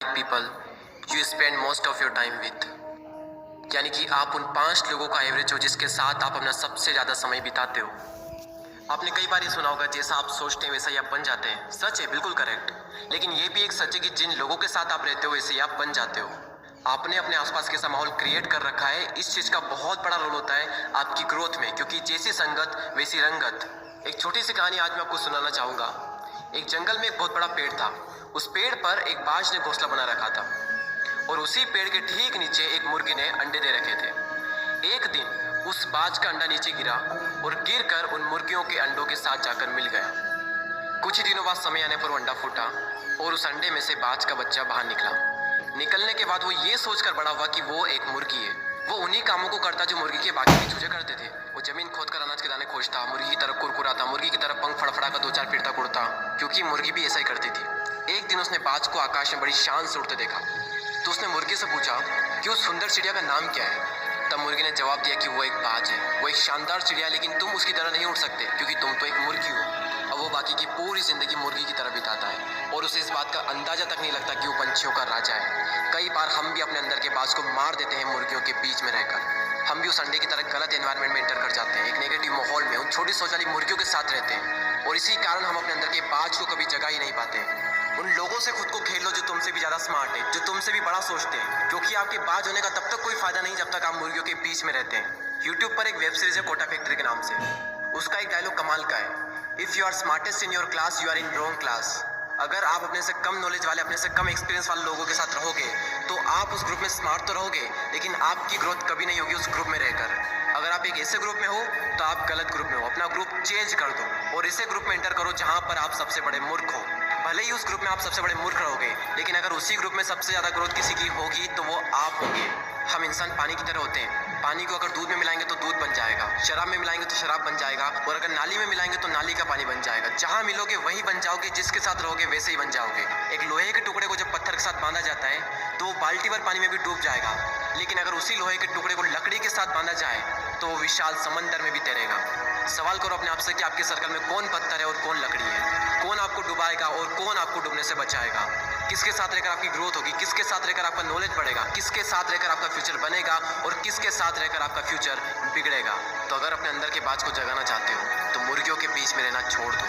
People you spend most of your time with, यानी कि आप उन 5 लोगों का एवरेज हो जिसके साथ आप अपना सबसे ज़्यादा समय बिताते हो। आपने कई बार ये सुना होगा, जैसा आप सोचते हैं वैसा ही आप बन जाते हैं। सच है, बिल्कुल करेक्ट। लेकिन ये भी एक सच है कि जिन लोगों के साथ आप रहते हो वैसे ही आप बन जाते हो। आपने अपने आसपास कैसा माहौल क्रिएट कर रखा है, इस चीज़ का बहुत बड़ा रोल होता है आपकी ग्रोथ में, क्योंकि जैसी संगत वैसी रंगत। एक छोटी सी कहानी आज मैं आपको सुनाना चाहूँगा। एक जंगल में एक बहुत बड़ा पेड़ था। उस पेड़ पर एक बाज ने घोंसला बना रखा था और उसी पेड़ के ठीक नीचे एक मुर्गी ने अंडे दे रखे थे। एक दिन उस बाज का अंडा नीचे गिरा और गिरकर उन मुर्गियों के अंडों के साथ जाकर मिल गया। कुछ ही दिनों बाद समय आने पर वो अंडा फूटा और उस अंडे में से बाज का बच्चा बाहर निकला। निकलने के बाद वो ये सोचकर बड़ा हुआ कि वो एक मुर्गी है। वो उन्हीं कामों को करता जो मुर्गी के बाकी के चूजे करते थे। वो जमीन खोदकर अनाज के दाने खोजता, मुर्गी की तरफ कुरकुराता, मुर्गी की तरफ पंख फड़फड़ा कर 2-4 फिरता कुड़ता, क्योंकि मुर्गी भी ऐसा ही करती थी। एक दिन उसने बाज को आकाश में बड़ी शान से उड़ते देखा, तो उसने मुर्गी से पूछा कि उस सुंदर चिड़िया का नाम क्या है। तब मुर्गी ने जवाब दिया कि वो एक बाज है, वो एक शानदार चिड़िया है, लेकिन तुम उसकी तरह नहीं उड़ सकते क्योंकि तुम तो एक मुर्गी हो। अब वो बाकी की पूरी जिंदगी मुर्गी की तरह बिताता है और उसे इस बात का अंदाजा तक नहीं लगता कि वो पंछियों का राजा है। कई बार हम भी अपने अंदर के बाज को मार देते हैं मुर्गियों के बीच में रहकर। हम भी उस अंडे की तरह गलत एनवायरनमेंट में एंटर कर जाते हैं, एक नेगेटिव माहौल में उन छोटी सोच वाली मुर्गियों के साथ रहते हैं और इसी कारण हम अपने अंदर के बाज को कभी जगा ही नहीं पाते। उन लोगों से खुद को खेल लो जो तुमसे भी ज्यादा स्मार्ट है, जो तुमसे भी बड़ा सोचते हैं, क्योंकि आपके बाज होने का तब तक कोई फायदा नहीं जब तक आप मुर्गियों के बीच में रहते हैं। यूट्यूब पर एक वेब सीरीज है कोटा फैक्ट्री के नाम से। उसका एक डायलॉग कमाल का है, if you are smartest in your class you are in wrong class. अगर आप अपने से कम नॉलेज वाले, अपने से कम एक्सपीरियंस वाले लोगों के साथ रहोगे तो आप उस ग्रुप में स्मार्ट तो रहोगे, लेकिन आपकी ग्रोथ कभी नहीं होगी उस ग्रुप में रहकर। अगर आप एक ऐसे ग्रुप में हो तो आप गलत ग्रुप में हो। अपना ग्रुप चेंज कर दो और ऐसे ग्रुप में एंटर करो जहां पर आप सबसे बड़े मूर्ख हो। भले ही उस ग्रुप में आप सबसे बड़े मूर्ख रहोगे, लेकिन अगर उसी ग्रुप में सबसे ज्यादा ग्रोथ किसी की होगी तो वो आप होंगे। हम इंसान पानी की तरह होते हैं। पानी को अगर दूध में मिलाएंगे तो दूध बन जाएगा, शराब में मिलाएंगे तो शराब बन जाएगा, और अगर नाली में मिलाएंगे तो नाली का पानी बन जाएगा। जहां मिलोगे वही बन जाओगे, जिसके साथ रहोगे वैसे ही बन जाओगे। एक लोहे के टुकड़े को जब पत्थर के साथ बांधा जाता है तो वो बाल्टी भर पानी में भी डूब जाएगा, लेकिन अगर उसी लोहे के टुकड़े को लकड़ी के साथ बांधा जाए तो वो विशाल समंदर में भी तैरेगा। सवाल करो अपने आप से कि आपके सर्कल में कौन पत्थर है और कौन लकड़ी है, कौन आपको डुबाएगा और कौन आपको डूबने से बचाएगा। किसके साथ रहकर आपकी ग्रोथ होगी, किसके साथ रहकर आपका नॉलेज बढ़ेगा, किसके साथ रहकर आपका फ्यूचर बनेगा और किसके साथ रहकर आपका फ्यूचर बिगड़ेगा। तो अगर अपने अंदर के बाज को जगाना चाहते हो तो मुर्गियों के बीच में रहना छोड़ दो।